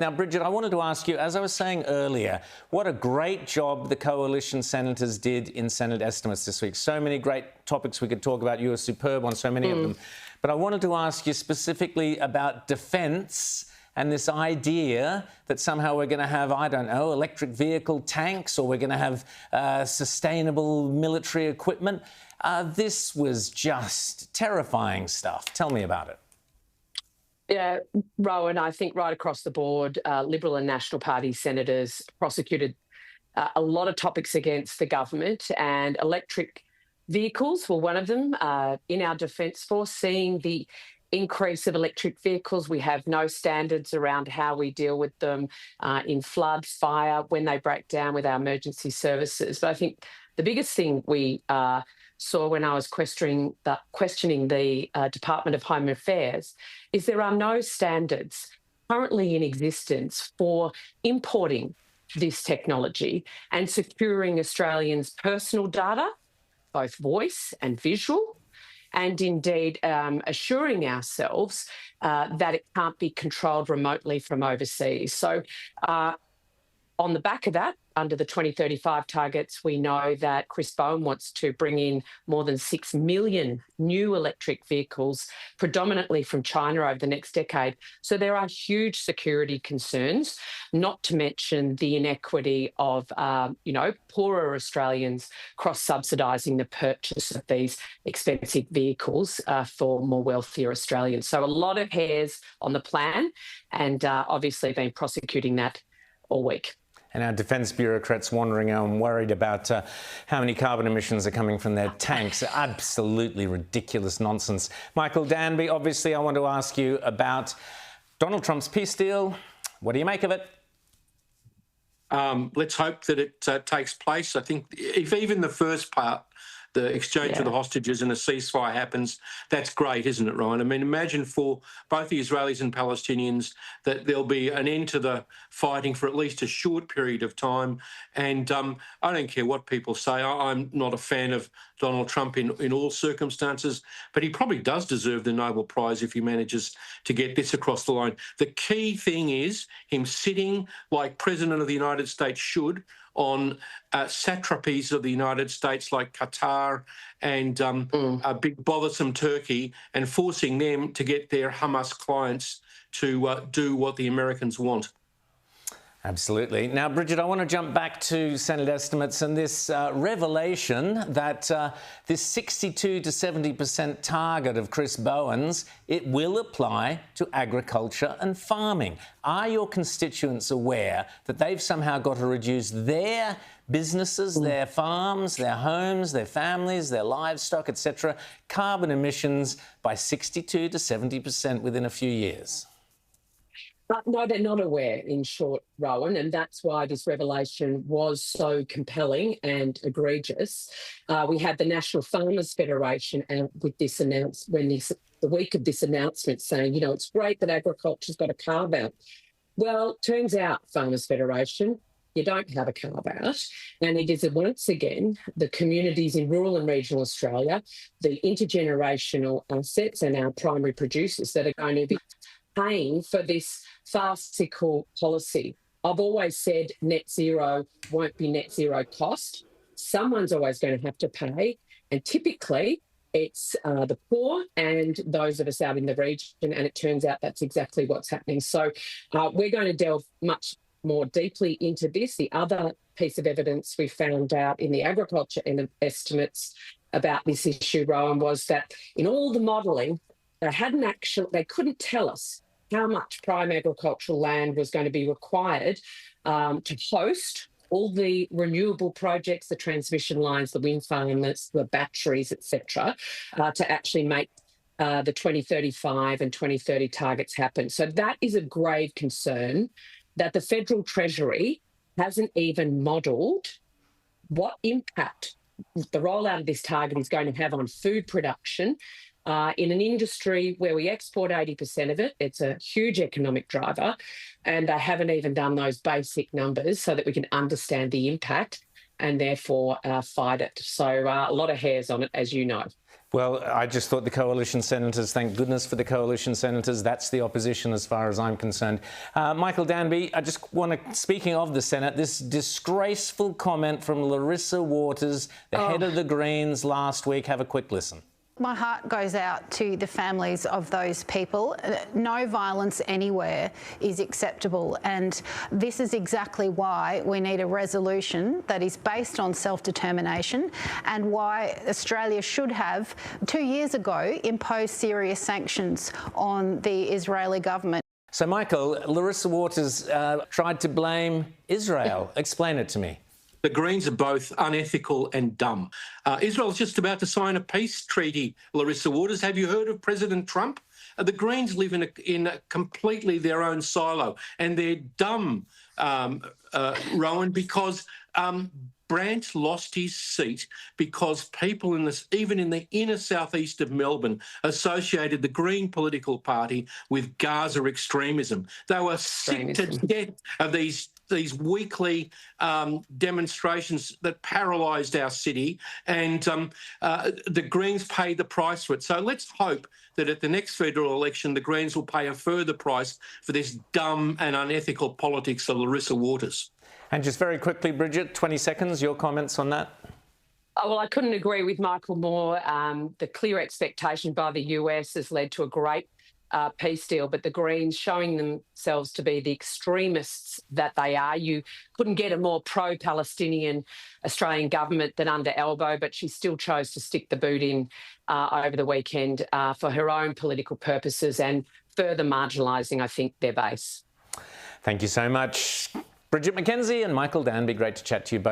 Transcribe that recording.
Now, Bridget, I wanted to ask you, as I was saying earlier, what a great job the coalition senators did in Senate estimates this week. So many great topics we could talk about. You were superb on so many of them. But I wanted to ask you specifically about defence and this idea that somehow we're going to have, I don't know, electric vehicle tanks, or we're going to have sustainable military equipment. This was just terrifying stuff. Tell me about it. Yeah, Rowan, I think right across the board, Liberal and National Party senators prosecuted a lot of topics against the government, and electric vehicles were one of them. In our Defence Force, seeing the increase of electric vehicles, we have no standards around how we deal with them in flood, fire, when they break down with our emergency services. But I think the biggest thing we saw when I was questioning the Department of Home Affairs is there are no standards currently in existence for importing this technology and securing Australians' personal data, both voice and visual, and indeed assuring ourselves that it can't be controlled remotely from overseas. So on the back of that, under the 2035 targets, we know that Chris Bowen wants to bring in more than 6 million new electric vehicles, predominantly from China over the next decade. So there are huge security concerns, not to mention the inequity of, poorer Australians cross-subsidising the purchase of these expensive vehicles for more wealthier Australians. So a lot of hairs on the plan, and obviously been prosecuting that all week. And our defence bureaucrats wandering around worried about how many carbon emissions are coming from their tanks. Absolutely ridiculous nonsense. Michael Danby, obviously I want to ask you about Donald Trump's peace deal. What do you make of it? Let's hope that it takes place. I think if even the first part, the exchange of the hostages and a ceasefire happens, that's great, isn't it, Ryan? I mean, imagine for both the Israelis and Palestinians that there'll be an end to the fighting for at least a short period of time. And I don't care what people say. I'm not a fan of Donald Trump in all circumstances, but he probably does deserve the Nobel Prize if he manages to get this across the line. The key thing is him sitting like President of the United States should on satrapies of the United States like Qatar and a big bothersome Turkey, and forcing them to get their Hamas clients to do what the Americans want. Absolutely. Now, Bridget, I want to jump back to Senate estimates and this revelation that this 62 to 70% target of Chris Bowen's, it will apply to agriculture and farming. Are your constituents aware that they've somehow got to reduce their businesses, their farms, their homes, their families, their livestock, etc., carbon emissions by 62 to 70% within a few years? No, they're not aware, in short, Rowan, and that's why this revelation was so compelling and egregious. We had the National Farmers Federation with this announcement, the week of this announcement, saying, it's great that agriculture's got a carve-out. Well, turns out, Farmers Federation, you don't have a carve-out, and it is once again the communities in rural and regional Australia, the intergenerational assets and our primary producers that are going to be paying for this farcical policy. I've always said net zero won't be net zero cost. Someone's always going to have to pay, and typically it's the poor and those of us out in the region, and it turns out that's exactly what's happening. So we're going to delve much more deeply into this. The other piece of evidence we found out in the agriculture estimates about this issue, Rowan, was that in all the modelling, they couldn't tell us how much prime agricultural land was going to be required to host all the renewable projects, the transmission lines, the wind farms, the batteries, etc., to actually make the 2035 and 2030 targets happen. So that is a grave concern that the Federal Treasury hasn't even modelled what impact the rollout of this target is going to have on food production. In an industry where we export 80% of it, it's a huge economic driver, and they haven't even done those basic numbers so that we can understand the impact and therefore fight it. So a lot of hairs on it, as you know. Well, I just thought the coalition senators, thank goodness for the coalition senators, that's the opposition as far as I'm concerned. Michael Danby, I just want to, speaking of the Senate, this disgraceful comment from Larissa Waters, the head of the Greens last week. Have a quick listen. My heart goes out to the families of those people. No violence anywhere is acceptable, and this is exactly why we need a resolution that is based on self-determination, and why Australia should have, 2 years ago, imposed serious sanctions on the Israeli government. So, Michael, Larissa Waters tried to blame Israel. Explain it to me. The Greens are both unethical and dumb. Israel's just about to sign a peace treaty, Larissa Waters. Have you heard of President Trump? The Greens live in a completely their own silo, and they're dumb, Rowan, because Brandt lost his seat because people even in the inner southeast of Melbourne, associated the Green political party with Gaza extremism. They were sick to death of these weekly demonstrations that paralysed our city, and the Greens paid the price for it. So let's hope that at the next federal election, the Greens will pay a further price for this dumb and unethical politics of Larissa Waters. And just very quickly, Bridget, 20 seconds, your comments on that? Oh, well, I couldn't agree with Michael more. The clear expectation by the US has led to a great peace deal, but the Greens showing themselves to be the extremists that they are. You couldn't get a more pro-Palestinian Australian government than under Elbow, but she still chose to stick the boot in over the weekend for her own political purposes and further marginalising, I think, their base. Thank you so much. Bridget McKenzie and Michael Danby, great to chat to you both.